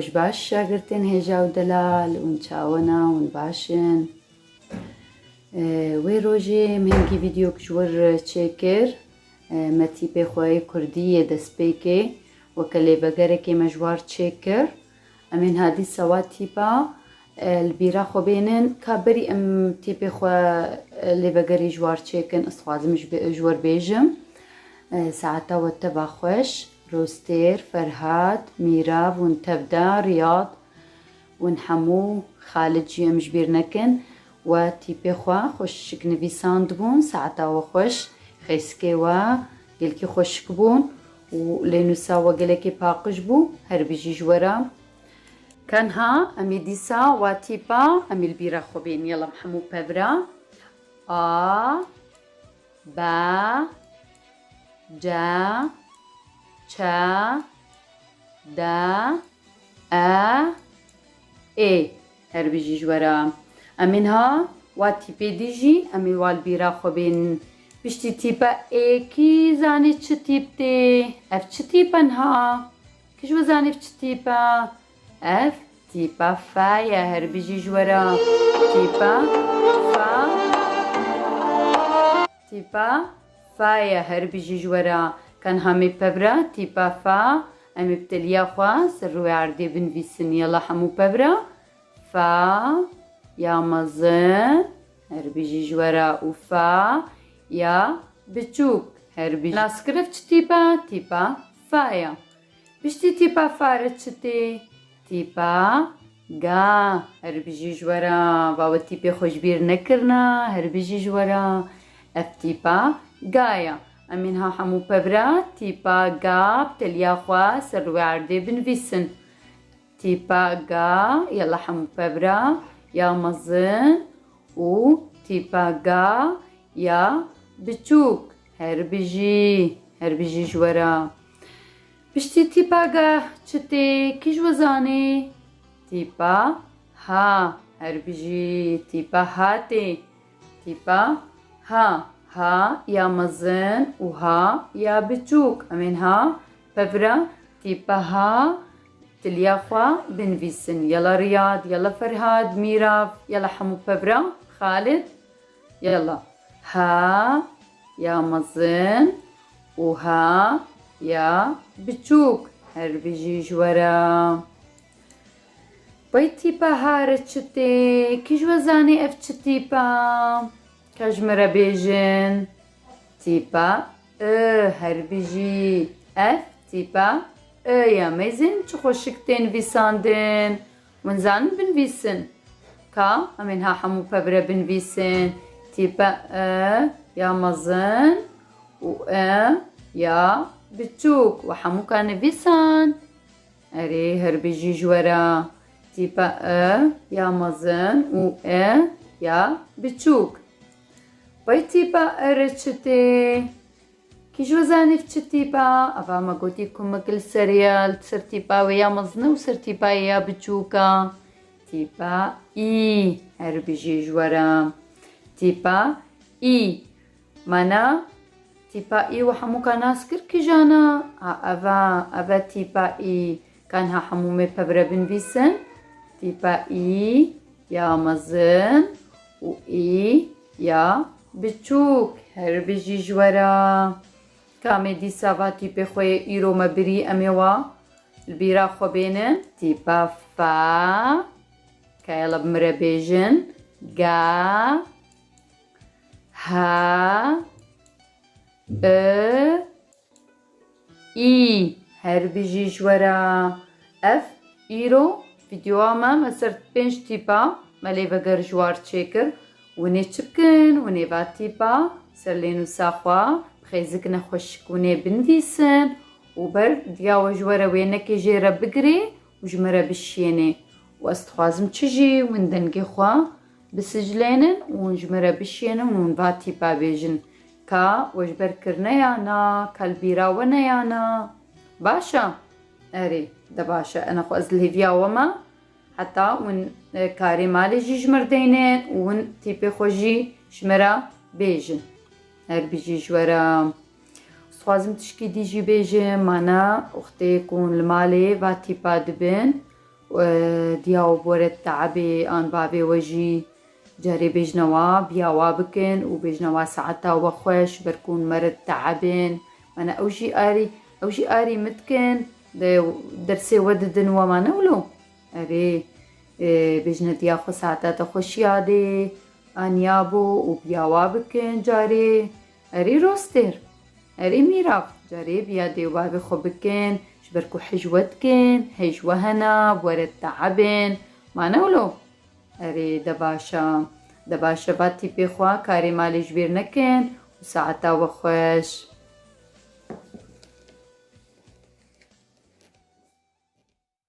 خوش باش شاگرتين هجا ودلال ونشاونا ونباشن وی روژه مهنگی ویدیو کشور چکر متی به خواه کردی دست پیکه وکلی بگره که مجوار چکر امین هادی سواتی با البیرا خو بینن کابری تی به خواه لبگری جوار چکن اصخوازم جوار بیجم ساعتا واتبا خوش روستير فرهاد ميراب ونتبدا رياض ونحمو خالد جيم جبير نكن وتيبي خوا خوش كنبي ساندبون ساعتا وخوش خيسكي قلكي خوش كبون ولينو ساوا قلكي باقش بو هربجي جورا كان ها امي ديسا واتيبا امي البيرا خوبين يلا محمو ببرا با جا چا دا اي هر بيجي جورا امينها واتي بيديجي امي والبيرا خوبين بشتي تيبا اي كي زاني تشتيبتي اف تشتيبنها كيش وزاني في تشتيبا اف تيبا فا يا هر بيجي جورا تيبا فا يا هر بيجي جورا كان هامي ببرا تيبا فا امي بتليا خوا سروي عردي بنفيسن يلا حمو ببرا فا يا مزن هربيجي جورا وفا يا بتشوك هربيجي ناسكرف تيبا فايا بشتي تيبا فارتشتي تيبا غا هربيجي جورا باوا تيبي خوشبير نكرنا هربيجي جورا افتيبا غايا امينها حمو ببرا تيبا غا بتليا خوا سروي عردي بنفيسن تيبا غا يلا حمو ببرا يا مزن و تيبا غا يا بتشوك هربيجي جورا بشتي تيبا غا تشتي كيش وزاني تيبا ها هربيجي تيبا هاتي تيبا ها يا مزن وها يا بتشوك امينها ببرا تيبا ها تلياخوا بنفيسن يلا رياض يلا فرهاد ميراف يلا حمو ببرا خالد يلا ها يا مزن وها يا بتشوك هربيجي جورا بيتيبا هارتشتي كيش وزاني افتشتيبا كاجمرا بيجن تيبا هربيجي اف تيبا يا ميزن تخوشكتين فيساندن ونزان بنفيسن كا امينها حمو ببرا بنفيسن تيبا يا مزن و يا بتشوك وحمو كان فيسان اري هربيجي جورا تيبا يا مزن و يا بتشوك بيتيبا ارتشتي كي جوزاني في تشتيبا افا ما قلتيكم مكل سريال سرتيبا ويا مزنة وسرتيبا يا بتشوكا تيبا اي هربيجي جورا تيبا اي مانا تيبا اي وحمو كان اسكر كي جانا افا تيبا اي كان ها حمومي ببرا بنفيسن تيبا اي يا مزن و اي يا بتشوك هربيجي جورا كامي دي سافاتي بخوي ايرو مبري اميوا البيرا خو بينن تيبا فا كايلا بمربيجن غا ها اي هربيجي جورا اف ايرو فيديو ما مسرت بنش تيبا مالي بقر جوار تشيكر وني تشبكن وني باتيبا سرلينو ساخوا بخيزكنا خوشك وني بنديسن وبر دياو جورا وينكي جيرا بقري وجمرا بشيني واستخوازم تشجي وندنقي خوا بسجلينن ونجمرا بشينن ونباتيبا بيجن كا وجبر كرنيانا كالبيرا ونيانا باشا اري دا باشا انا خو ازلهي فيا وما حتى ون كاري مالي جي جمردينين ون تيبي خوجي شمرا بيجن هر بيجي جورا خوازم تشكي ديجي بيجي مانا اختي يكون المالي فاتي با دبن دیاو بۆرە تەعەبێ ئان بابێ وەژی جارێ بێژنەوە بیاوا بکەن و بێژنەوە سەعەتاوە خۆش بەرکوون مەرد تەعەبێن مانە ئەوژی ئاری متکەن دەرسێ وەددن وەمانەولۆ ئەرێ بێژنە دیاخۆ ساعتاتە خۆشیادێ ئانیا بۆ و بیاوا بکەن جارێ ئەری ڕۆستێر ئەری میراق جارێ بیادێ و بابێ خۆ بکەن بەرکو حیژوەتکەن حیژوە هەنا وەرە تەعەبێن مانەولۆ ئەرێ دەباشە باتی پێخوا کارێ ماڵێژ بێر نەکەن و ساعتاوە خۆش